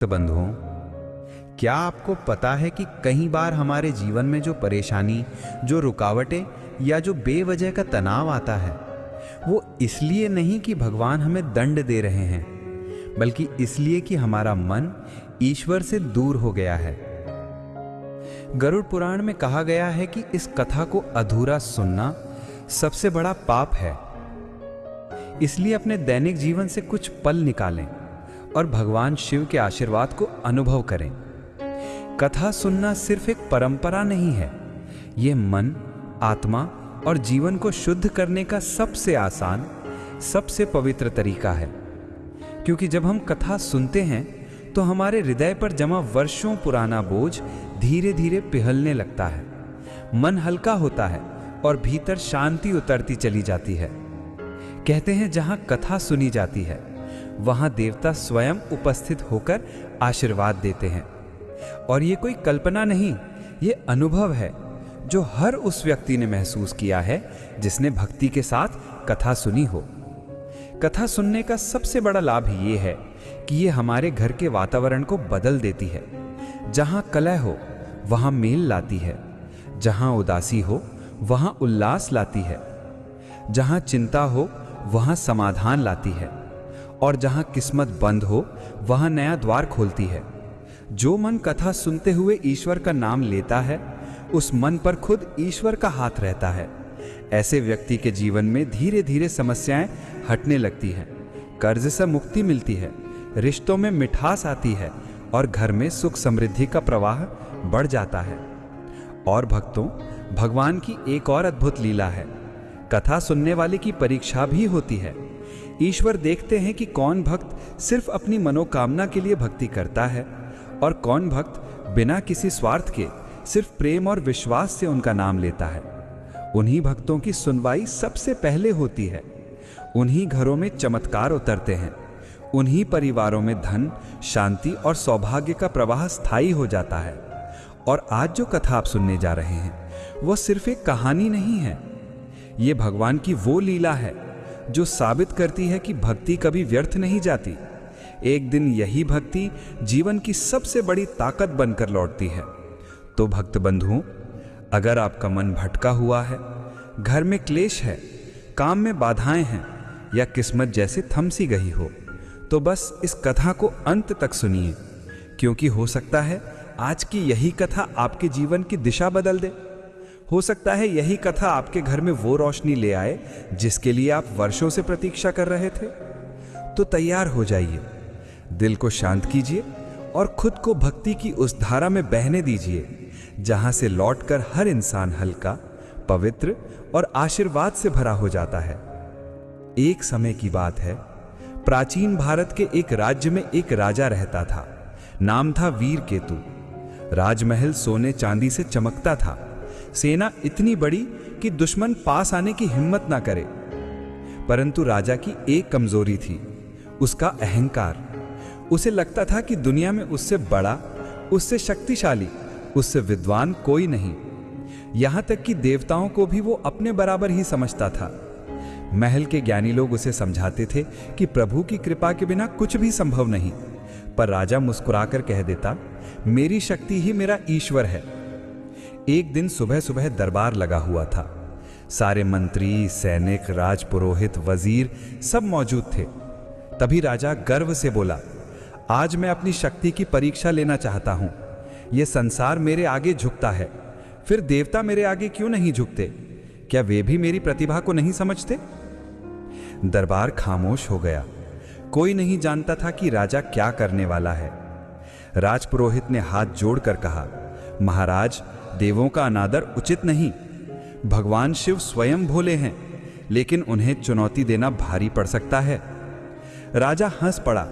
तो बंधुओं, क्या आपको पता है कि कई बार हमारे जीवन में जो परेशानी, जो रुकावटें या जो बेवजह का तनाव आता है, वो इसलिए नहीं कि भगवान हमें दंड दे रहे हैं, बल्कि इसलिए कि हमारा मन ईश्वर से दूर हो गया है। गरुड़ पुराण में कहा गया है कि इस कथा को अधूरा सुनना सबसे बड़ा पाप है। इसलिए अपने दैनिक जीवन से कुछ पल निकालें और भगवान शिव के आशीर्वाद को अनुभव करें। कथा सुनना सिर्फ एक परंपरा नहीं है, यह मन, आत्मा और जीवन को शुद्ध करने का सबसे आसान, सबसे पवित्र तरीका है। क्योंकि जब हम कथा सुनते हैं तो हमारे हृदय पर जमा वर्षों पुराना बोझ धीरे धीरे पिघलने लगता है, मन हल्का होता है और भीतर शांति उतरती चली जाती है। कहते हैं जहां कथा सुनी जाती है वहां देवता स्वयं उपस्थित होकर आशीर्वाद देते हैं। और ये कोई कल्पना नहीं, ये अनुभव है जो हर उस व्यक्ति ने महसूस किया है जिसने भक्ति के साथ कथा सुनी हो। कथा सुनने का सबसे बड़ा लाभ ये है कि ये हमारे घर के वातावरण को बदल देती है। जहां कलह हो वहां मेल लाती है, जहां उदासी हो वहां उल्लास लाती है, जहां चिंता हो वहां समाधान लाती है, और जहां किस्मत बंद हो वहां नया द्वार खोलती है। जो मन कथा सुनते हुए ईश्वर का नाम लेता है, उस मन पर खुद ईश्वर का हाथ रहता है। ऐसे व्यक्ति के जीवन में धीरे धीरे समस्याएं हटने लगती हैं, कर्ज से मुक्ति मिलती है, रिश्तों में मिठास आती है और घर में सुख समृद्धि का प्रवाह बढ़ जाता है। और भक्तों, भगवान की एक और अद्भुत लीला है। कथा सुनने वाले की परीक्षा भी होती है। ईश्वर देखते हैं कि कौन भक्त सिर्फ अपनी मनोकामना के लिए भक्ति करता है और कौन भक्त बिना किसी स्वार्थ के सिर्फ प्रेम और विश्वास से उनका नाम लेता है। उन्हीं भक्तों की सुनवाई सबसे पहले होती है। उन्हीं घरों में चमत्कार उतरते हैं। उन्हीं परिवारों में धन, शांति और सौभाग्य का प्रवाह स्थायी हो जाता है। और आज जो कथा आप सुनने जा रहे हैं वो सिर्फ एक कहानी नहीं है, ये भगवान की वो लीला है जो साबित करती है कि भक्ति कभी व्यर्थ नहीं जाती। एक दिन यही भक्ति जीवन की सबसे बड़ी ताकत बनकर लौटती है। तो भक्त बंधुओं, अगर आपका मन भटका हुआ है, घर में क्लेश है, काम में बाधाएं हैं या किस्मत जैसे थम सी गई हो, तो बस इस कथा को अंत तक सुनिए, क्योंकि हो सकता है आज की यही कथा आपके जीवन की दिशा बदल दे। हो सकता है यही कथा आपके घर में वो रोशनी ले आए जिसके लिए आप वर्षों से प्रतीक्षा कर रहे थे। तो तैयार हो जाइए, दिल को शांत कीजिए और खुद को भक्ति की उस धारा में बहने दीजिए जहां से लौटकर हर इंसान हल्का, पवित्र और आशीर्वाद से भरा हो जाता है। एक समय की बात है, प्राचीन भारत के एक राज्य में एक राजा रहता था। नाम था वीर केतु। राजमहल सोने चांदी से चमकता था। सेना इतनी बड़ी कि दुश्मन पास आने की हिम्मत ना करे। परंतु राजा की एक कमजोरी थी, उसका अहंकार। उसे लगता था कि दुनिया में उससे बड़ा, उससे शक्तिशाली, उससे विद्वान कोई नहीं। यहां तक कि देवताओं को भी वो अपने बराबर ही समझता था। महल के ज्ञानी लोग उसे समझाते थे कि प्रभु की कृपा के बिना कुछ भी संभव नहीं, पर राजा मुस्कुराकर कह देता, मेरी शक्ति ही मेरा ईश्वर है। एक दिन सुबह सुबह दरबार लगा हुआ था। सारे मंत्री, सैनिक, राजपुरोहित, वजीर सब मौजूद थे। तभी राजा गर्व से बोला, आज मैं अपनी शक्ति की परीक्षा लेना चाहता हूं। यह संसार मेरे आगे झुकता है, फिर देवता मेरे आगे क्यों नहीं झुकते? क्या वे भी मेरी प्रतिभा को नहीं समझते? दरबार खामोश हो गया। कोई नहीं जानता था कि राजा क्या करने वाला है। राजपुरोहित ने हाथ जोड़कर कहा, महाराज, देवों का अनादर उचित नहीं। भगवान शिव स्वयं भोले हैं, लेकिन उन्हें चुनौती देना भारी पड़ सकता है। राजा हंस पड़ा,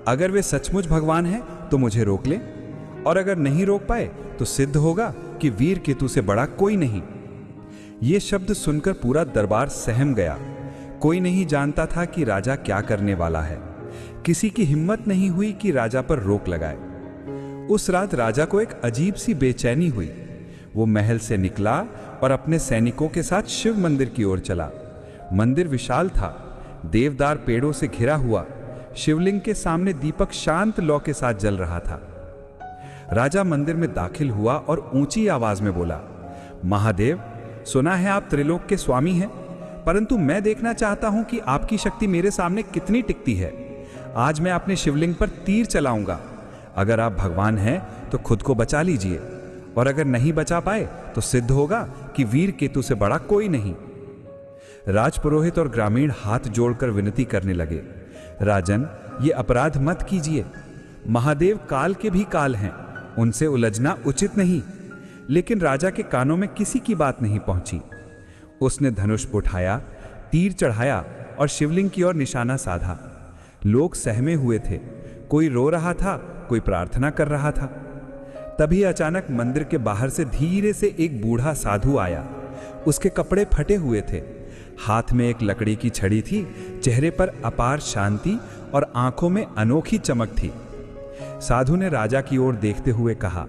अगर वे सचमुच भगवान हैं तो मुझे रोक लें, और अगर नहीं रोक पाए तो सिद्ध होगा कि वीर केतु से बड़ा कोई नहीं। ये शब्द सुनकर पूरा दरबार सहम गया। कोई नहीं जानता था कि राजा क्या करने वाला है। किसी की हिम्मत नहीं हुई कि राजा पर रोक लगाए। उस रात राजा को एक अजीब सी बेचैनी हुई। वो महल से निकला और अपने सैनिकों के साथ शिव मंदिर की ओर चला। मंदिर विशाल था, देवदार पेड़ों से घिरा हुआ, शिवलिंग के सामने दीपक शांत लौ के साथ जल रहा था। राजा मंदिर में दाखिल हुआ और ऊंची आवाज में बोला, महादेव, सुना है आप त्रिलोक के स्वामी हैं, परंतु मैं देखना चाहता हूं कि आपकी शक्ति मेरे सामने कितनी टिकती है। आज मैं अपने शिवलिंग पर तीर चलाऊंगा। अगर आप भगवान हैं तो खुद को बचा लीजिए, और अगर नहीं बचा पाए तो सिद्ध होगा कि वीर केतु से बड़ा कोई नहीं। राजपुरोहित और ग्रामीण हाथ जोड़कर विनती करने लगे, राजन, ये अपराध मत कीजिए। महादेव काल के भी काल हैं, उनसे उलझना उचित नहीं। लेकिन राजा के कानों में किसी की बात नहीं पहुंची। उसने धनुष उठाया, तीर चढ़ाया और शिवलिंग की ओर निशाना साधा। लोग सहमे हुए थे, कोई रो रहा था, कोई प्रार्थना कर रहा था। तभी अचानक मंदिर के बाहर से धीरे से एक बूढ़ा साधु आया। उसके कपड़े फटे हुए थे, हाथ में एक लकड़ी की छड़ी थी, चेहरे पर अपार शांति और आंखों में अनोखी चमक थी। साधु ने राजा की ओर देखते हुए कहा,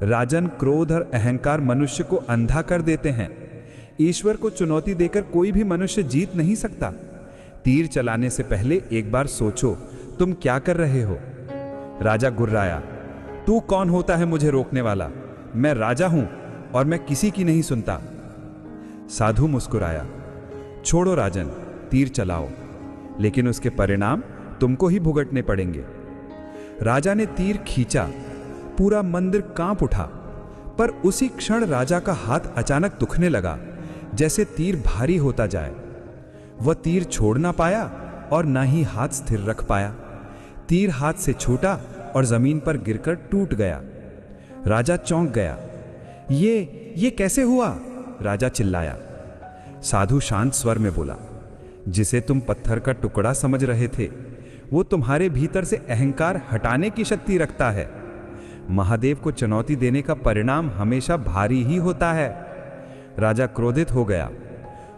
राजन, क्रोध और अहंकार मनुष्य को अंधा कर देते हैं। ईश्वर को चुनौती देकर कोई भी मनुष्य जीत नहीं सकता। तीर चलाने से पहले एक बार सोचो, तुम क्या कर रहे हो। राजा गुर्राया, तू कौन होता है मुझे रोकने वाला? मैं राजा हूं और मैं किसी की नहीं सुनता। साधु मुस्कुराया, छोड़ो राजन, तीर चलाओ, लेकिन उसके परिणाम तुमको ही भुगतने पड़ेंगे। राजा ने तीर खींचा, पूरा मंदिर कांप उठा, पर उसी क्षण राजा का हाथ अचानक दुखने लगा, जैसे तीर भारी होता जाए। वह तीर छोड़ ना पाया और ना ही हाथ स्थिर रख पाया। तीर हाथ से छूटा और जमीन पर गिरकर टूट गया। राजा चौंक गया। ये कैसे हुआ? राजा चिल्लाया। साधु शांत स्वर में बोला, जिसे तुम पत्थर का टुकड़ा समझ रहे थे, वो तुम्हारे भीतर से अहंकार हटाने की शक्ति रखता है। महादेव को चुनौती देने का परिणाम हमेशा भारी ही होता है। राजा क्रोधित हो गया,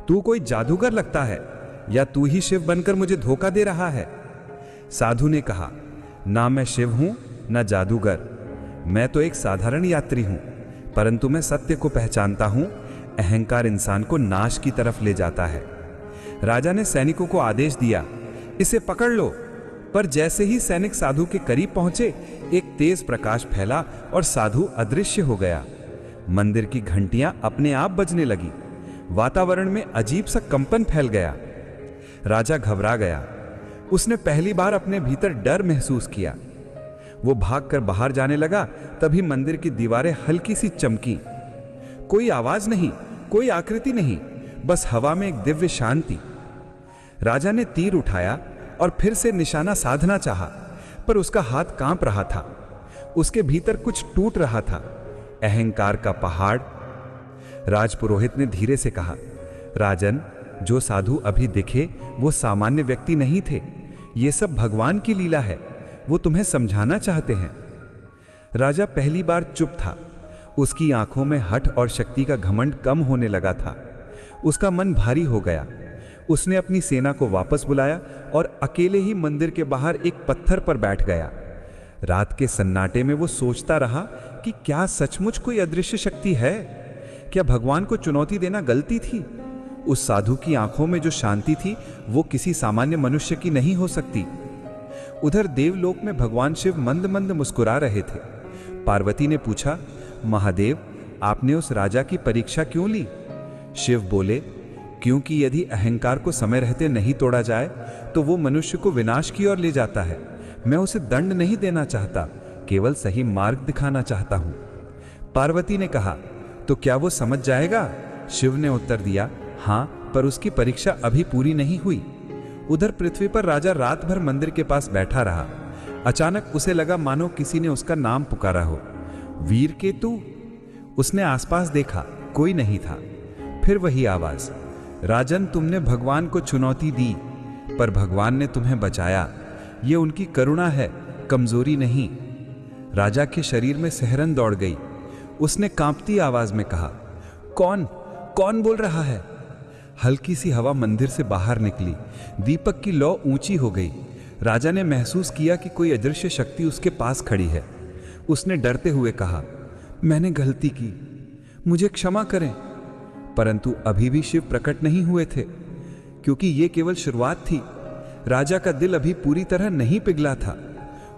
तू कोई जादूगर लगता है या तू ही शिव बनकर मुझे धोखा दे रहा है? साधु ने कहा, ना मैं शिव हूं ना जादूगर, मैं तो एक साधारण यात्री हूं, परंतु मैं सत्य को पहचानता हूं। अहंकार इंसान को नाश की तरफ ले जाता है। राजा ने सैनिकों को आदेश दिया, इसे पकड़ लो। पर जैसे ही सैनिक साधु के करीब पहुंचे, एक तेज प्रकाश फैला और साधु अदृश्य हो गया। मंदिर की घंटियां अपने आप बजने लगी। वातावरण में अजीब सा कंपन फैल गया। राजा घबरा गया। उसने पहली बार अपने भीतर डर महसूस किया। वो भागकर बाहर जाने लगा। तभी मंदिर की दीवारें हल्की सी चमकी। कोई आवाज नहीं, कोई आकृति नहीं, बस हवा में एक दिव्य शांति। राजा ने तीर उठाया और फिर से निशाना साधना चाहा, पर उसका हाथ कांप रहा था। उसके भीतर कुछ टूट रहा था, अहंकार का पहाड़। राजपुरोहित ने धीरे से कहा, राजन, जो साधु अभी दिखे वो सामान्य व्यक्ति नहीं थे। ये सब भगवान की लीला है, वो तुम्हें समझाना चाहते हैं। राजा पहली बार चुप था। उसकी आंखों में हठ और शक्ति का घमंड कम होने लगा था। उसका मन भारी हो गया। उसने अपनी सेना को वापस बुलाया और अकेले ही मंदिर के बाहर एक पत्थर पर बैठ गया। रात के सन्नाटे में वो सोचता रहा कि क्या सचमुच कोई अदृश्य शक्ति है? क्या भगवान को चुनौती देना गलती थी? उस साधु की आंखों में जो शांति थी वो किसी सामान्य मनुष्य की नहीं हो सकती। उधर देवलोक में भगवान शिव मंद मंद मुस्कुरा रहे थे। पार्वती ने पूछा, महादेव, आपने उस राजा की परीक्षा क्यों ली? शिव बोले, क्योंकि यदि अहंकार को समय रहते नहीं तोड़ा जाए तो वो मनुष्य को विनाश की ओर ले जाता है। मैं उसे दंड नहीं देना चाहता, केवल सही मार्ग दिखाना चाहता हूं। पार्वती ने कहा, तो क्या वो समझ जाएगा? शिव ने उत्तर दिया, हां, पर उसकी परीक्षा अभी पूरी नहीं हुई। उधर पृथ्वी पर राजा रात भर मंदिर के पास बैठा रहा। अचानक उसे लगा मानो किसी ने उसका नाम पुकारा हो। वीर केतु। उसने आसपास देखा, कोई नहीं था। फिर वही आवाज, राजन, तुमने भगवान को चुनौती दी, पर भगवान ने तुम्हें बचाया। ये उनकी करुणा है, कमजोरी नहीं। राजा के शरीर में सिहरन दौड़ गई। उसने कांपती आवाज में कहा, कौन कौन बोल रहा है? हल्की सी हवा मंदिर से बाहर निकली। दीपक की लौ ऊंची हो गई। राजा ने महसूस किया कि कोई अदृश्य शक्ति उसके पास खड़ी है। उसने डरते हुए कहा, मैंने गलती की, मुझे क्षमा करें। परंतु अभी भी शिव प्रकट नहीं हुए थे, क्योंकि यह केवल शुरुआत थी। राजा का दिल अभी पूरी तरह नहीं पिघला था।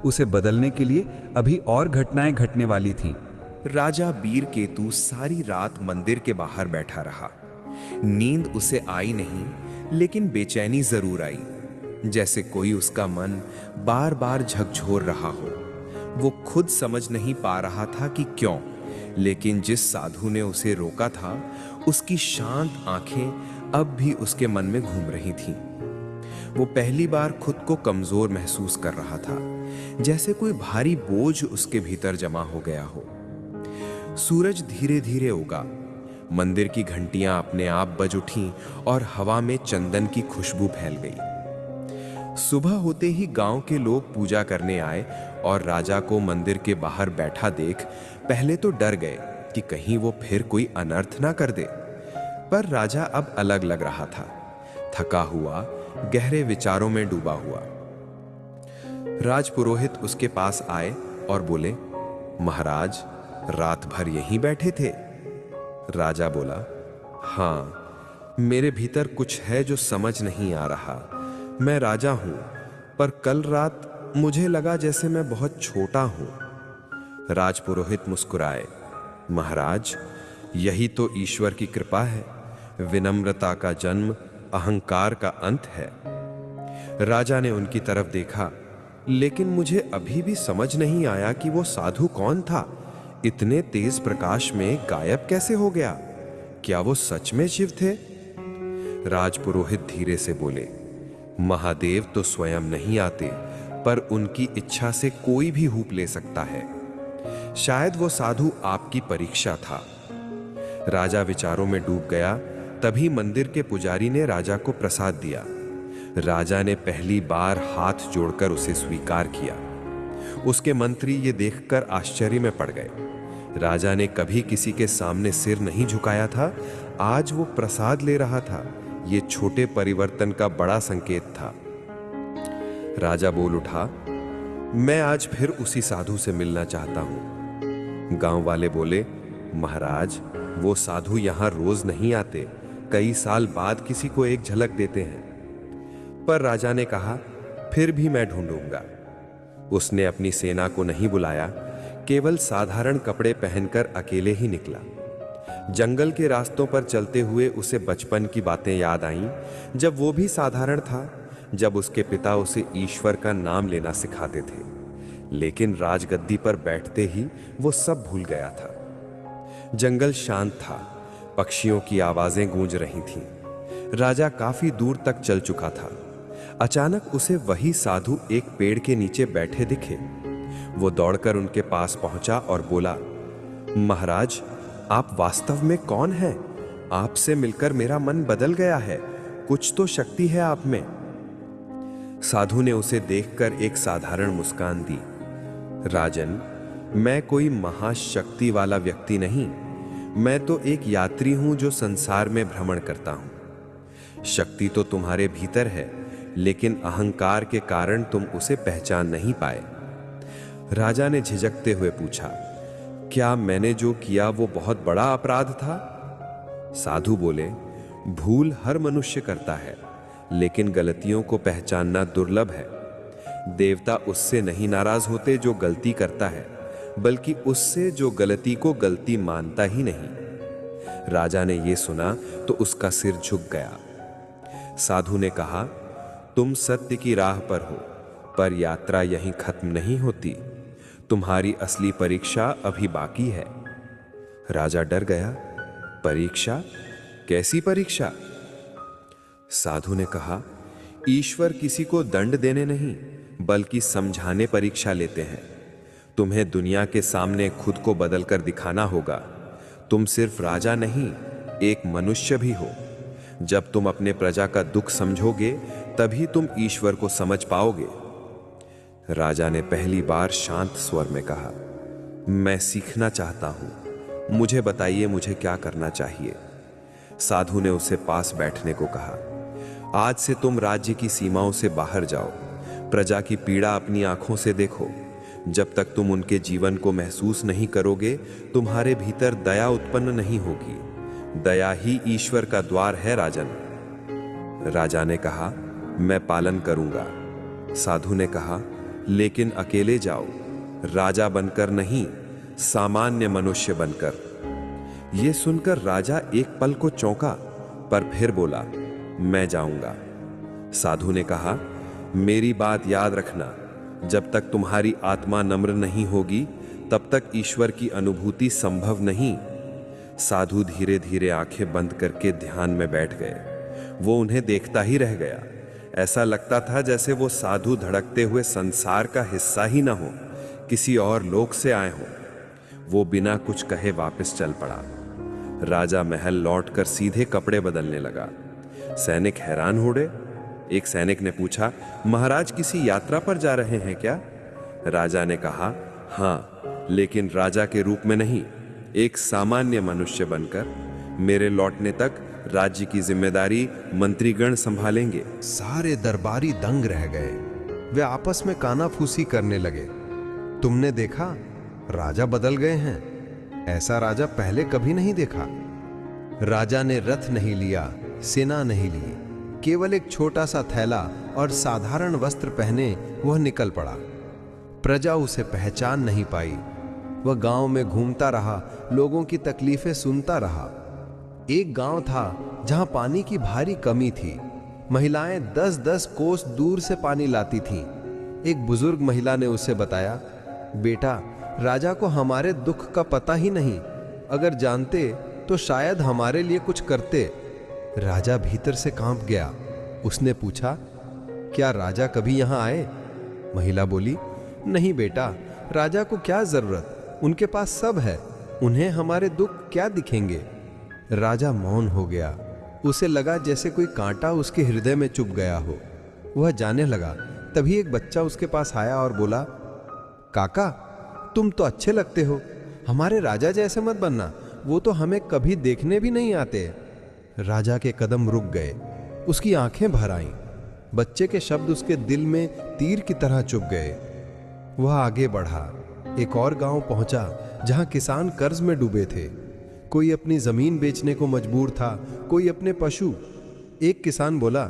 उसे बदलने के लिए अभी और घटनाएं घटने वाली थीं। राजा बीरकेतु सारी रात मंदिर के बाहर बैठा रहा। नींद उसे आई नहीं, लेकिन बेचैनी जरूर आई, जैसे कोई उसका मन बार बार झकझोर रहा हो। वो खुद समझ नहीं पा रहा था कि क्यों, लेकिन जिस साधु ने उसे रोका था, उसकी शांत आंखें अब भी उसके मन में घूम रही थीं। वो पहली बार खुद को कमजोर महसूस कर रहा था, जैसे कोई भारी बोझ उसके भीतर जमा हो गया हो। सूरज धीरे धीरे उगा, मंदिर की घंटियां अपने आप बज उठीं और हवा में चंदन की खुशबू फैल गई। सुबह होते ही गांव के लोग पूजा करने आए और राजा को मंदिर के बाहर बैठा देख पहले तो डर गए कि कहीं वो फिर कोई अनर्थ ना कर दे। पर राजा अब अलग लग रहा था, थका हुआ, गहरे विचारों में डूबा हुआ। राजपुरोहित उसके पास आए और बोले, महाराज, रात भर यहीं बैठे थे? राजा बोला, हाँ, मेरे भीतर कुछ है जो समझ नहीं आ रहा। मैं राजा हूं, पर कल रात मुझे लगा जैसे मैं बहुत छोटा हूं। राजपुरोहित मुस्कुराए, महाराज, यही तो ईश्वर की कृपा है। विनम्रता का जन्म अहंकार का अंत है। राजा ने उनकी तरफ देखा, लेकिन मुझे अभी भी समझ नहीं आया कि वो साधु कौन था। इतने तेज प्रकाश में गायब कैसे हो गया? क्या वो सच में शिव थे? राजपुरोहित धीरे से बोले, महादेव तो स्वयं नहीं आते, पर उनकी इच्छा से कोई भी रूप ले सकता है। शायद वो साधु आपकी परीक्षा था। राजा विचारों में डूब गया। तभी मंदिर के पुजारी ने राजा को प्रसाद दिया। राजा ने पहली बार हाथ जोड़कर उसे स्वीकार किया। उसके मंत्री ये देखकर आश्चर्य में पड़ गए। राजा ने कभी किसी के सामने सिर नहीं झुकाया था, आज वो प्रसाद ले रहा था। ये छोटे परिवर्तन का बड़ा संकेत था। राजा बोल उठा, मैं आज फिर उसी साधु से मिलना चाहता हूं। गांव वाले बोले, महाराज, वो साधु यहां रोज नहीं आते, कई साल बाद किसी को एक झलक देते हैं। पर राजा ने कहा, फिर भी मैं ढूंढूंगा। उसने अपनी सेना को नहीं बुलाया, केवल साधारण कपड़े पहनकर अकेले ही निकला। जंगल के रास्तों पर चलते हुए उसे बचपन की बातें याद आईं, जब वो भी साधारण था, जब उसके पिता उसे ईश्वर का नाम लेना सिखाते थे। लेकिन राजगद्दी पर बैठते ही वो सब भूल गया था। जंगल शांत था, पक्षियों की आवाजें गूंज रही थीं। राजा काफी दूर तक चल चुका था। अचानक उसे वही साधु एक पेड़ के नीचे बैठे दिखे। वो दौड़कर उनके पास पहुंचा और बोला, महाराज, आप वास्तव में कौन हैं? आपसे मिलकर मेरा मन बदल गया है। कुछ तो शक्ति है आप में। साधु ने उसे देखकर एक साधारण मुस्कान दी। राजन, मैं कोई महाशक्ति वाला व्यक्ति नहीं, मैं तो एक यात्री हूं जो संसार में भ्रमण करता हूं। शक्ति तो तुम्हारे भीतर है, लेकिन अहंकार के कारण तुम उसे पहचान नहीं पाए। राजा ने झिझकते हुए पूछा, क्या मैंने जो किया वो बहुत बड़ा अपराध था? साधु बोले, भूल हर मनुष्य करता है, लेकिन गलतियों को पहचानना दुर्लभ है। देवता उससे नहीं नाराज होते जो गलती करता है, बल्कि उससे जो गलती को गलती मानता ही नहीं। राजा ने यह सुना तो उसका सिर झुक गया। साधु ने कहा, तुम सत्य की राह पर हो, पर यात्रा यहीं खत्म नहीं होती। तुम्हारी असली परीक्षा अभी बाकी है। राजा डर गया। परीक्षा? कैसी परीक्षा? साधु ने कहा, ईश्वर किसी को दंड देने नहीं, बल्कि समझाने परीक्षा लेते हैं। तुम्हें दुनिया के सामने खुद को बदलकर दिखाना होगा। तुम सिर्फ राजा नहीं, एक मनुष्य भी हो। जब तुम अपने प्रजा का दुख समझोगे, तभी तुम ईश्वर को समझ पाओगे। राजा ने पहली बार शांत स्वर में कहा, मैं सीखना चाहता हूं, मुझे बताइए मुझे क्या करना चाहिए। साधु ने उसे पास बैठने को कहा, आज से तुम राज्य की सीमाओं से बाहर जाओ, प्रजा की पीड़ा अपनी आंखों से देखो। जब तक तुम उनके जीवन को महसूस नहीं करोगे, तुम्हारे भीतर दया उत्पन्न नहीं होगी। दया ही ईश्वर का द्वार है राजन। राजा ने कहा, मैं पालन करूंगा। साधु ने कहा, लेकिन अकेले जाओ, राजा बनकर नहीं, सामान्य मनुष्य बनकर। यह सुनकर राजा एक पल को चौंका, पर फिर बोला, मैं जाऊंगा। साधु ने कहा, मेरी बात याद रखना, जब तक तुम्हारी आत्मा नम्र नहीं होगी तब तक ईश्वर की अनुभूति संभव नहीं। साधु धीरे धीरे आंखें बंद करके ध्यान में बैठ गए। वो उन्हें देखता ही रह गया। ऐसा लगता था जैसे वो साधु धड़कते हुए संसार का हिस्सा ही ना हो, किसी और लोक से आए हों। वो बिना कुछ कहे वापस चल पड़ा। राजा महल लौटकर सीधे कपड़े बदलने लगा। सैनिक हैरान हो गए। एक सैनिक ने पूछा, महाराज किसी यात्रा पर जा रहे हैं क्या? राजा ने कहा, हाँ, लेकिन राजा के रूप में नहीं, एक सामान्य मनुष्य बनकर। मेरे लौटने तक राज्य की जिम्मेदारी मंत्रीगण संभालेंगे। सारे दरबारी दंग रह गए। वे आपस में कानाफूसी करने लगे। तुमने देखा, राजा बदल गए हैं। ऐसा राजा पहले कभी नहीं देखा। राजा ने रथ नहीं लिया, सेना नहीं ली, केवल एक छोटा सा थैला और साधारण वस्त्र पहने वह निकल पड़ा। प्रजा उसे पहचान नहीं पाई। वह गांव में घूमता रहा, लोगों की तकलीफें सुनता रहा। एक गांव था जहां पानी की भारी कमी थी। महिलाएं 10-10 कोस दूर से पानी लाती थीं। एक बुजुर्ग महिला ने उसे बताया, बेटा, राजा को हमारे दुख का पता ही नहीं। अगर जानते तो शायद हमारे लिए कुछ करते। राजा भीतर से कांप गया। उसने पूछा, क्या राजा कभी यहां आए? महिला बोली, नहीं बेटा, राजा को क्या जरूरत, उनके पास सब है। उन्हें हमारे दुख क्या दिखेंगे? राजा मौन हो गया। उसे लगा जैसे कोई कांटा उसके हृदय में चुभ गया हो। वह जाने लगा। तभी एक बच्चा उसके पास आया और बोला, काका, तुम तो अच्छे लगते हो, हमारे राजा जैसे मत बनना, वो तो हमें कभी देखने भी नहीं आते। राजा के कदम रुक गए। उसकी आंखें भर आईं। बच्चे के शब्द उसके दिल में तीर की तरह चुभ गए। वह आगे बढ़ा। एक और गांव पहुंचा जहां किसान कर्ज में डूबे थे। कोई अपनी जमीन बेचने को मजबूर था, कोई अपने पशु। एक किसान बोला,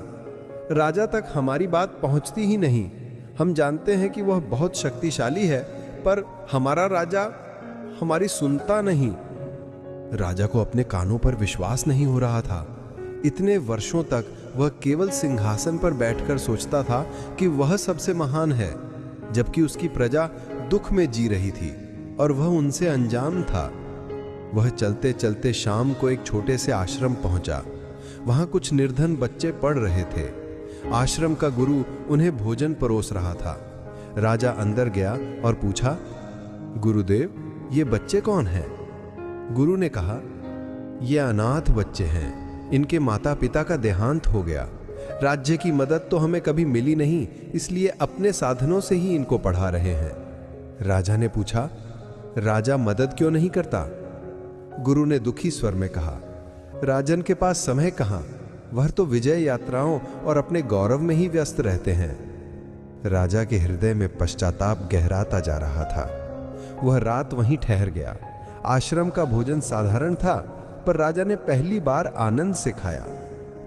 राजा तक हमारी बात पहुंचती ही नहीं। हम जानते हैं कि वह बहुत शक्तिशाली है, पर हमारा राजा हमारी सुनता नहीं। राजा को अपने कानों पर विश्वास नहीं हो रहा था। इतने वर्षों तक वह केवल सिंहासन पर बैठकर सोचता था कि वह सबसे महान है, जबकि उसकी प्रजा दुख में जी रही थी और वह उनसे अनजान था। वह चलते चलते शाम को एक छोटे से आश्रम पहुंचा। वहां कुछ निर्धन बच्चे पढ़ रहे थे। आश्रम का गुरु उन्हें भोजन परोस रहा था। राजा अंदर गया और पूछा, गुरुदेव, ये बच्चे कौन हैं? गुरु ने कहा, ये अनाथ बच्चे हैं। इनके माता पिता का देहांत हो गया। राज्य की मदद तो हमें कभी मिली नहीं, इसलिए अपने साधनों से ही इनको पढ़ा रहे हैं। राजा ने पूछा, राजा मदद क्यों नहीं करता? गुरु ने दुखी स्वर में कहा, राजन के पास समय कहां, वह तो विजय यात्राओं और अपने गौरव में ही व्यस्त रहते हैं। राजा के हृदय में पश्चाताप गहराता जा रहा था। वह रात वहीं ठहर गया। आश्रम का भोजन साधारण था, पर राजा ने पहली बार आनंद से खाया।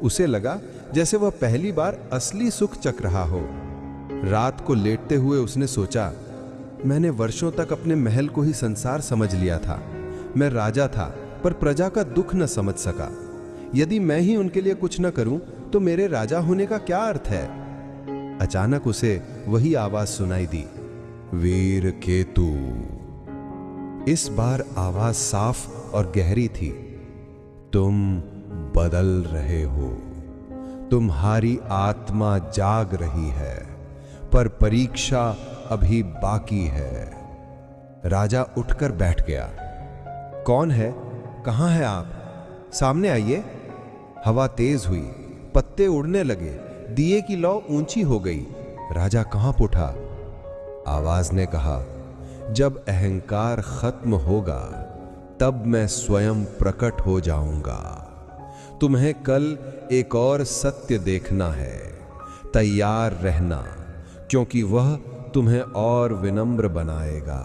उसे लगा जैसे वह पहली बार असली सुख चख रहा हो। रात को लेटते हुए उसने सोचा, मैंने वर्षों तक अपने महल को ही संसार समझ लिया था। मैं राजा था, पर प्रजा का दुख न समझ सका। यदि मैं ही उनके लिए कुछ न करूं, तो मेरे राजा होने का क्या अर्थ है? अचानक उसे वही आवाज सुनाई दी, वीर केतु। इस बार आवाज साफ और गहरी थी। तुम बदल रहे हो। तुम्हारी आत्मा जाग रही है, पर परीक्षा अभी बाकी है। राजा उठकर बैठ गया। कौन है? कहां है आप? सामने आइए। हवा तेज हुई, पत्ते उड़ने लगे, दिए की लौ ऊंची हो गई। राजा कांप उठा। आवाज ने कहा, जब अहंकार खत्म होगा तब मैं स्वयं प्रकट हो जाऊंगा। तुम्हें कल एक और सत्य देखना है। तैयार रहना, क्योंकि वह तुम्हें और विनम्र बनाएगा।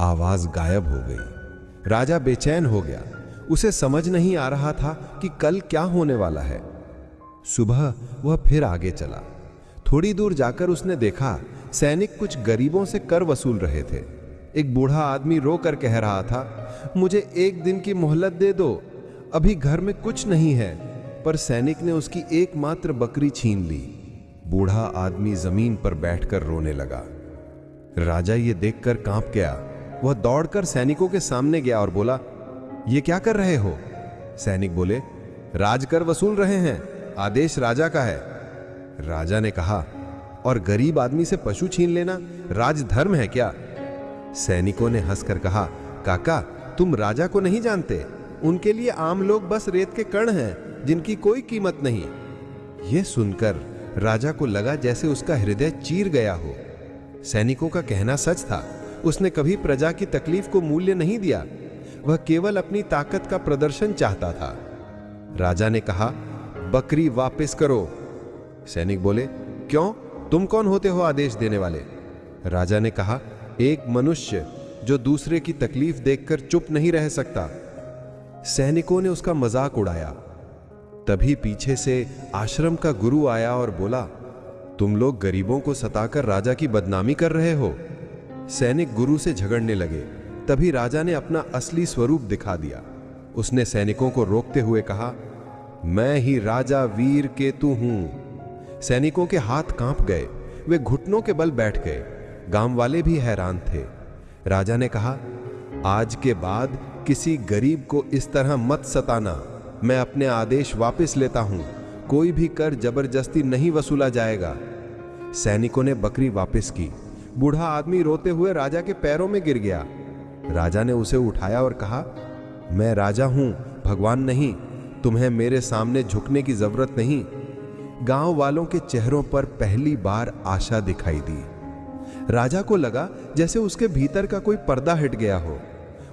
आवाज गायब हो गई। राजा बेचैन हो गया। उसे समझ नहीं आ रहा था कि कल क्या होने वाला है। सुबह वह फिर आगे चला। थोड़ी दूर जाकर उसने देखा सैनिक कुछ गरीबों से कर वसूल रहे थे। एक बूढ़ा आदमी रोकर कह रहा था, मुझे 1 दिन की मोहलत दे दो, अभी घर में कुछ नहीं है। पर सैनिक ने उसकी एकमात्र बकरी छीन ली। बूढ़ा आदमी जमीन पर बैठकर रोने लगा। राजा ये देखकर कांप गया। वह दौड़कर सैनिकों के सामने गया और बोला, ये क्या कर रहे हो? सैनिक बोले, राजकर वसूल रहे हैं, आदेश राजा का है। राजा ने कहा, और गरीब आदमी से पशु छीन लेना राजधर्म है क्या? सैनिकों ने हंसकर कहा, काका तुम राजा को नहीं जानते, उनके लिए आम लोग बस रेत के कण हैं जिनकी कोई कीमत नहीं। यह सुनकर राजा को लगा जैसे उसका हृदय चीर गया हो। सैनिकों का कहना सच था। उसने कभी प्रजा की तकलीफ को मूल्य नहीं दिया। वह केवल अपनी ताकत का प्रदर्शन चाहता था। राजा ने कहा, बकरी वापस करो। सैनिक बोले, क्यों? तुम कौन होते हो आदेश देने वाले? राजा ने कहा, एक मनुष्य जो दूसरे की तकलीफ देखकर चुप नहीं रह सकता। सैनिकों ने उसका मजाक उड़ाया। तभी पीछे से आश्रम का गुरु आया और बोला, तुम लोग गरीबों को सताकर राजा की बदनामी कर रहे हो। सैनिक गुरु से झगड़ने लगे। तभी राजा ने अपना असली स्वरूप दिखा दिया। उसने सैनिकों को रोकते हुए कहा, मैं ही राजा वीर केतु हूं। सैनिकों के हाथ कांप गए। वे घुटनों के बल बैठ गए। गांव वाले भी हैरान थे। राजा ने कहा, आज के बाद किसी गरीब को इस तरह मत सताना। मैं अपने आदेश वापस लेता हूं। कोई भी कर जबरदस्ती नहीं वसूला जाएगा। सैनिकों ने बकरी वापस की। बूढ़ा आदमी रोते हुए राजा के पैरों में गिर गया। राजा ने उसे उठाया और कहा, मैं राजा हूं, भगवान नहीं। तुम्हें मेरे सामने झुकने की जरूरत नहीं। गांव वालों के चेहरों पर पहली बार आशा दिखाई दी। राजा को लगा जैसे उसके भीतर का कोई पर्दा हट गया हो।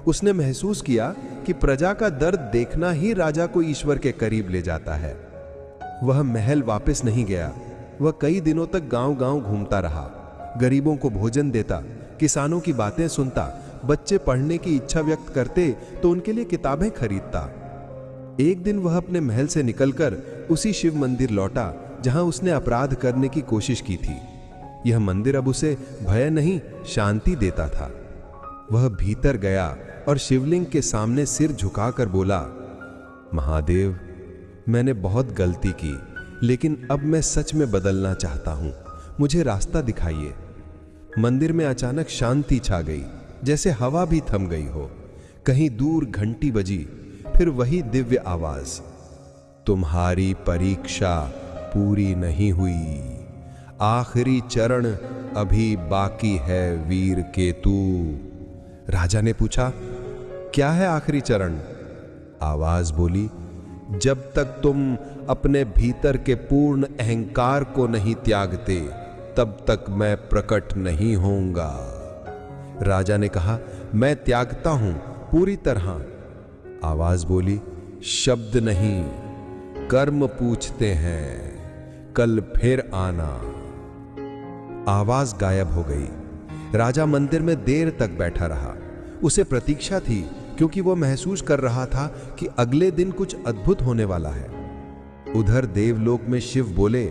उसने महसूस किया कि प्रजा का दर्द देखना ही राजा को ईश्वर के करीब ले जाता है। वह महल वापस नहीं गया। वह कई दिनों तक गांव-गांव घूमता रहा। गरीबों को भोजन देता, किसानों की बातें सुनता, बच्चे पढ़ने की इच्छा व्यक्त करते तो उनके लिए किताबें खरीदता। एक दिन वह अपने महल से निकलकर उसी शिव मंदिर लौटा जहां उसने अपराध करने की कोशिश की थी। यह मंदिर अब उसे भय नहीं, शांति देता था। वह भीतर गया और शिवलिंग के सामने सिर झुकाकर बोला, महादेव, मैंने बहुत गलती की, लेकिन अब मैं सच में बदलना चाहता हूं। मुझे रास्ता दिखाइए। मंदिर में अचानक शांति छा गई, जैसे हवा भी थम गई हो। कहीं दूर घंटी बजी, फिर वही दिव्य आवाज, तुम्हारी परीक्षा पूरी नहीं हुई, आखिरी चरण अभी बाकी है वीर केतु। राजा ने पूछा, क्या है आखिरी चरण? आवाज बोली, जब तक तुम अपने भीतर के पूर्ण अहंकार को नहीं त्यागते, तब तक मैं प्रकट नहीं होऊंगा। राजा ने कहा, मैं त्यागता हूं पूरी तरह। आवाज बोली, शब्द नहीं, कर्म पूछते हैं, कल फिर आना। आवाज गायब हो गई। राजा मंदिर में देर तक बैठा रहा। उसे प्रतीक्षा थी, क्योंकि वह महसूस कर रहा था कि अगले दिन कुछ अद्भुत होने वाला है। उधर देवलोक में शिव बोले,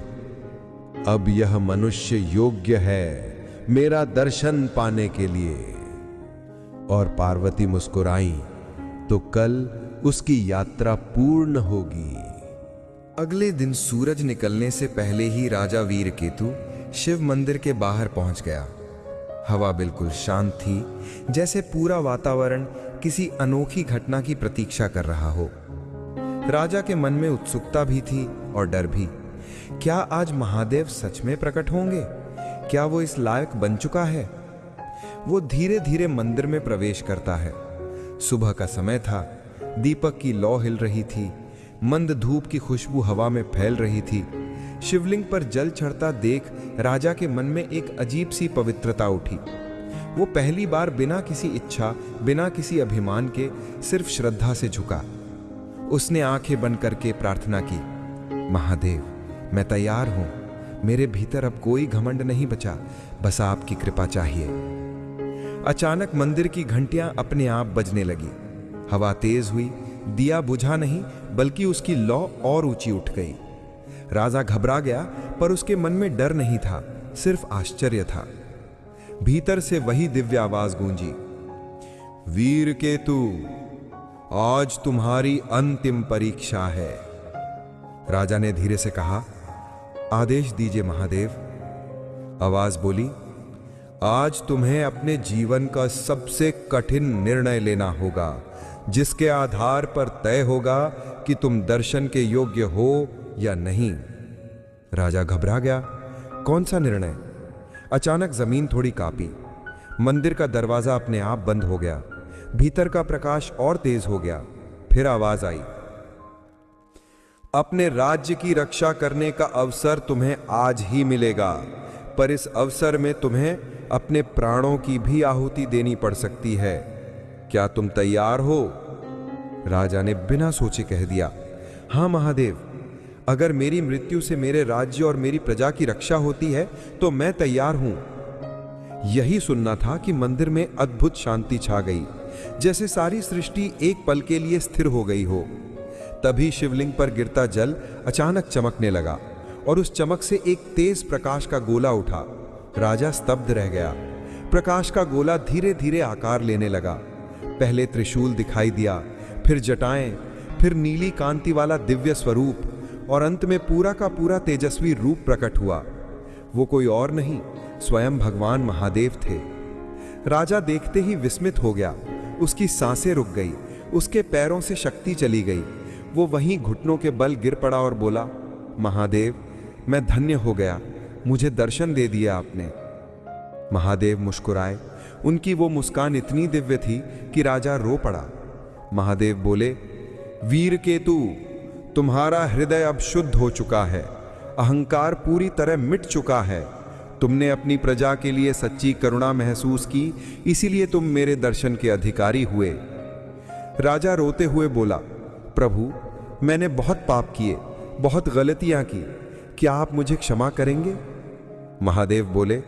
अब यह मनुष्य योग्य है मेरा दर्शन पाने के लिए। और पार्वती मुस्कुराई, तो कल उसकी यात्रा पूर्ण होगी। अगले दिन सूरज निकलने से पहले ही राजा वीर केतु शिव मंदिर के बाहर पहुंच गया। हवा बिल्कुल शांत थी, जैसे पूरा वातावरण किसी अनोखी घटना की प्रतीक्षा कर रहा हो। राजा के मन में उत्सुकता भी थी और डर भी। क्या आज महादेव सच में प्रकट होंगे? क्या वो इस लायक बन चुका है? वो धीरे धीरे मंदिर में प्रवेश करता है। सुबह का समय था। दीपक की लौ हिल रही थी। मंद धूप की खुशबू हवा में फैल रही थी। शिवलिंग पर जल चढ़ता देख राजा के मन में एक अजीब सी पवित्रता उठी। वो पहली बार बिना किसी इच्छा, बिना किसी अभिमान के सिर्फ श्रद्धा से झुका। उसने आंखें बंद करके प्रार्थना की, महादेव, मैं तैयार हूं। मेरे भीतर अब कोई घमंड नहीं बचा, बस आपकी कृपा चाहिए। अचानक मंदिर की घंटियां अपने आप बजने लगी। हवा तेज हुई। दिया बुझा नहीं, बल्कि उसकी लौ और ऊंची उठ गई। राजा घबरा गया, पर उसके मन में डर नहीं था, सिर्फ आश्चर्य था। भीतर से वही दिव्य आवाज गूंजी, वीर केतु, आज तुम्हारी अंतिम परीक्षा है। राजा ने धीरे से कहा, आदेश दीजिए महादेव। आवाज बोली, आज तुम्हें अपने जीवन का सबसे कठिन निर्णय लेना होगा, जिसके आधार पर तय होगा कि तुम दर्शन के योग्य हो या नहीं। राजा घबरा गया, कौन सा निर्णय? अचानक जमीन थोड़ी कांपी, मंदिर का दरवाजा अपने आप बंद हो गया, भीतर का प्रकाश और तेज हो गया। फिर आवाज आई, अपने राज्य की रक्षा करने का अवसर तुम्हें आज ही मिलेगा, पर इस अवसर में तुम्हें अपने प्राणों की भी आहुति देनी पड़ सकती है। क्या तुम तैयार हो? राजा ने बिना सोचे कह दिया, हां महादेव, अगर मेरी मृत्यु से मेरे राज्य और मेरी प्रजा की रक्षा होती है तो मैं तैयार हूं। यही सुनना था कि मंदिर में अद्भुत शांति छा गई, जैसे सारी सृष्टि एक पल के लिए स्थिर हो गई हो। तभी शिवलिंग पर गिरता जल अचानक चमकने लगा और उस चमक से एक तेज प्रकाश का गोला उठा। राजा स्तब्ध रह गया। प्रकाश का गोला धीरे धीरे आकार लेने लगा। पहले त्रिशूल दिखाई दिया, फिर जटाएं, फिर नीली कांति वाला दिव्य स्वरूप और अंत में पूरा का पूरा तेजस्वी रूप प्रकट हुआ। वो कोई और नहीं, स्वयं भगवान महादेव थे। राजा देखते ही विस्मित हो गया, उसकी सांसें रुक गई, उसके पैरों से शक्ति चली गई। वो वहीं घुटनों के बल गिर पड़ा और बोला, महादेव, मैं धन्य हो गया, मुझे दर्शन दे दिया आपने। महादेव मुस्कुराए। उनकी वो मुस्कान इतनी दिव्य थी कि राजा रो पड़ा। महादेव बोले, वीर केतु, तुम्हारा हृदय अब शुद्ध हो चुका है, अहंकार पूरी तरह मिट चुका है। तुमने अपनी प्रजा के लिए सच्ची करुणा महसूस की, इसीलिए तुम मेरे दर्शन के अधिकारी हुए। राजा रोते हुए बोला, प्रभु, मैंने बहुत पाप किए, बहुत गलतियां की, क्या आप मुझे क्षमा करेंगे? महादेव बोले,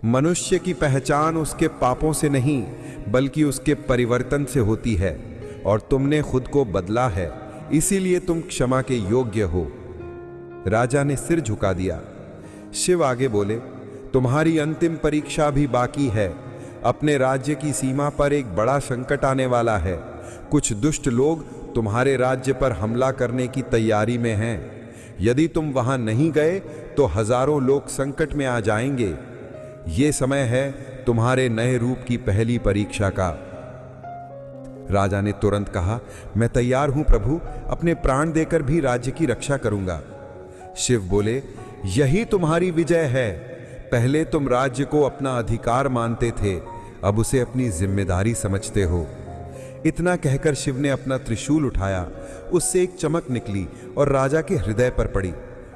मनुष्य की पहचान उसके पापों से नहीं बल्कि उसके परिवर्तन से होती है, और तुमने खुद को बदला है, इसीलिए तुम क्षमा के योग्य हो। राजा ने सिर झुका दिया। शिव आगे बोले, तुम्हारी अंतिम परीक्षा भी बाकी है। अपने राज्य की सीमा पर एक बड़ा संकट आने वाला है। कुछ दुष्ट लोग तुम्हारे राज्य पर हमला करने की तैयारी में हैं। यदि तुम वहां नहीं गए तो हजारों लोग संकट में आ जाएंगे। ये समय है तुम्हारे नए रूप की पहली परीक्षा का। राजा ने तुरंत कहा, मैं तैयार हूं प्रभु, अपने प्राण देकर भी राज्य की रक्षा करूंगा। शिव बोले, यही तुम्हारी विजय है। पहले तुम राज्य को अपना अधिकार मानते थे, अब उसे अपनी जिम्मेदारी समझते हो। इतना कहकर शिव ने अपना त्रिशूल उठाया, उससे एक चमक निकली और राजा के हृदय पर पड़ी।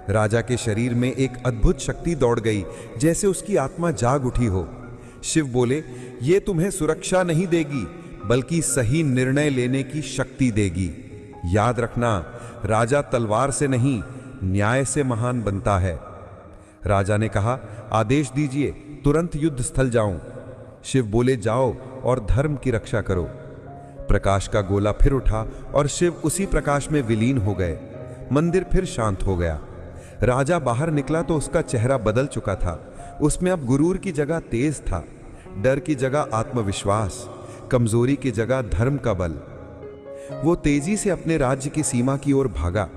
राजा के शरीर में एक अद्भुत शक्ति दौड़ गई, जैसे उसकी आत्मा जाग उठी हो। शिव बोले, ये तुम्हें सुरक्षा नहीं देगी बल्कि सही निर्णय लेने की शक्ति देगी। याद रखना, राजा तलवार से नहीं, न्याय से महान बनता है। राजा ने कहा, आदेश दीजिए, तुरंत युद्ध स्थल जाऊं। शिव बोले, जाओ और धर्म की रक्षा करो। प्रकाश का गोला फिर उठा और शिव उसी प्रकाश में विलीन हो गए। मंदिर फिर शांत हो गया। राजा बाहर निकला तो उसका चेहरा बदल चुका था। उसमें अब गुरूर की जगह तेज था, डर की जगह आत्मविश्वास, कमजोरी की जगह धर्म का बल। वो तेजी से अपने राज्य की सीमा की ओर भागा।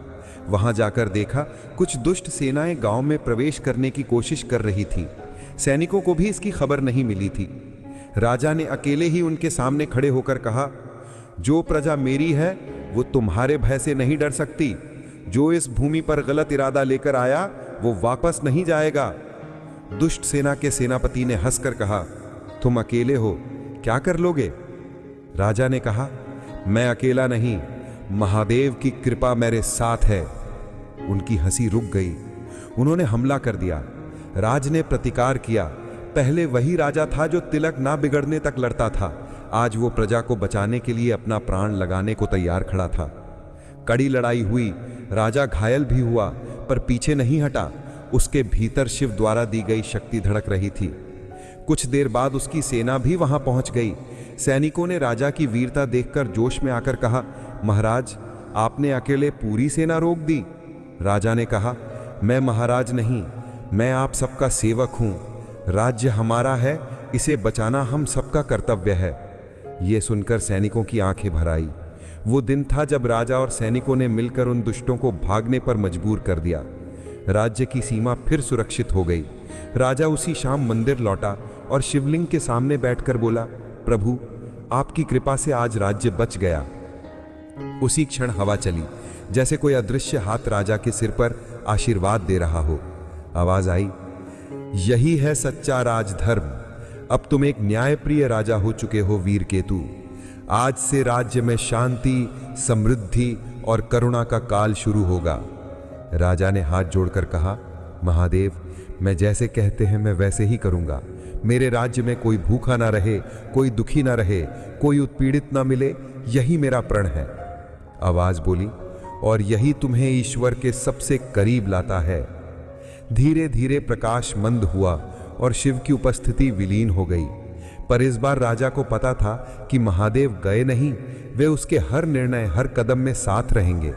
वहां जाकर देखा, कुछ दुष्ट सेनाएं गांव में प्रवेश करने की कोशिश कर रही थी। सैनिकों को भी इसकी खबर नहीं मिली थी। राजा ने अकेले ही उनके सामने खड़े होकर कहा, जो प्रजा मेरी है वो तुम्हारे भय से नहीं डर सकती। जो इस भूमि पर गलत इरादा लेकर आया वो वापस नहीं जाएगा। दुष्ट सेना के सेनापति ने हंसकर कहा, तुम अकेले हो, क्या कर लोगे? राजा ने कहा, मैं अकेला नहीं, महादेव की कृपा मेरे साथ है। उनकी हंसी रुक गई। उन्होंने हमला कर दिया। राज ने प्रतिकार किया। पहले वही राजा था जो तिलक ना बिगड़ने तक लड़ता था, आज वो प्रजा को बचाने के लिए अपना प्राण लगाने को तैयार खड़ा था। कड़ी लड़ाई हुई, राजा घायल भी हुआ पर पीछे नहीं हटा। उसके भीतर शिव द्वारा दी गई शक्ति धड़क रही थी। कुछ देर बाद उसकी सेना भी वहां पहुंच गई। सैनिकों ने राजा की वीरता देखकर जोश में आकर कहा, महाराज, आपने अकेले पूरी सेना रोक दी। राजा ने कहा, मैं महाराज नहीं, मैं आप सबका सेवक हूं। राज्य हमारा है, इसे बचाना हम सबका कर्तव्य है। ये सुनकर सैनिकों की आंखें भर आई। वो दिन था जब राजा और सैनिकों ने मिलकर उन दुष्टों को भागने पर मजबूर कर दिया। राज्य की सीमा फिर सुरक्षित हो गई। राजा उसी शाम मंदिर लौटा और शिवलिंग के सामने बैठकर बोला, प्रभु, आपकी कृपा से आज राज्य बच गया। उसी क्षण हवा चली, जैसे कोई अदृश्य हाथ राजा के सिर पर आशीर्वाद दे रहा हो। आवाज आई, यही है सच्चा राजधर्म। अब तुम एक न्यायप्रिय राजा हो चुके हो वीर केतु। आज से राज्य में शांति, समृद्धि और करुणा का काल शुरू होगा। राजा ने हाथ जोड़कर कहा, महादेव, मैं जैसे कहते हैं मैं वैसे ही करूंगा। मेरे राज्य में कोई भूखा ना रहे, कोई दुखी ना रहे, कोई उत्पीड़ित ना मिले, यही मेरा प्रण है। आवाज बोली, और यही तुम्हें ईश्वर के सबसे करीब लाता है। धीरे धीरे प्रकाश मंद हुआ और शिव की उपस्थिति विलीन हो गई। पर इस बार राजा को पता था कि महादेव गए नहीं, वे उसके हर निर्णय, हर कदम में साथ रहेंगे।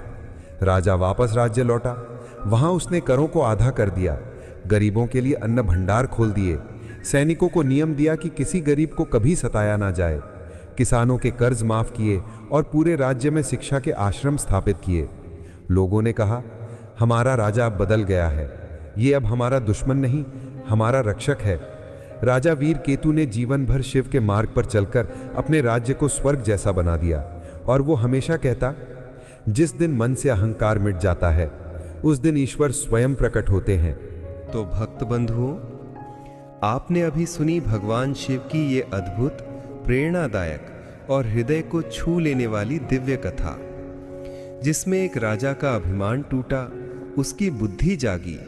राजा वापस राज्य लौटा। वहां उसने करों को आधा कर दिया, गरीबों के लिए अन्न भंडार खोल दिए, सैनिकों को नियम दिया कि किसी गरीब को कभी सताया ना जाए, किसानों के कर्ज माफ किए और पूरे राज्य में शिक्षा के आश्रम स्थापित किए। लोगों ने कहा, हमारा राजा अब बदल गया है, ये अब हमारा दुश्मन नहीं, हमारा रक्षक है। राजा वीर केतु ने जीवन भर शिव के मार्ग पर चलकर अपने राज्य को स्वर्ग जैसा बना दिया। और वो हमेशा कहता, जिस दिन मन से अहंकार मिट जाता है, उस दिन ईश्वर स्वयं प्रकट होते हैं। तो भक्त बंधुओं, आपने अभी सुनी भगवान शिव की ये अद्भुत, प्रेरणादायक और हृदय को छू लेने वाली दिव्य कथा, जिसमें एक राजा का अभिमान टूटा, उसकी बुद्धि जागी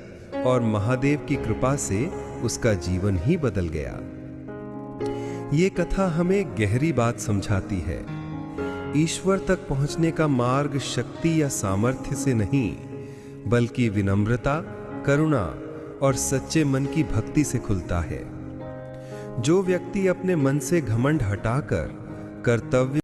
और महादेव की कृपा से उसका जीवन ही बदल गया। ये कथा हमें गहरी बात समझाती है। ईश्वर तक पहुंचने का मार्ग शक्ति या सामर्थ्य से नहीं, बल्कि विनम्रता, करुणा और सच्चे मन की भक्ति से खुलता है। जो व्यक्ति अपने मन से घमंड हटाकर कर्तव्य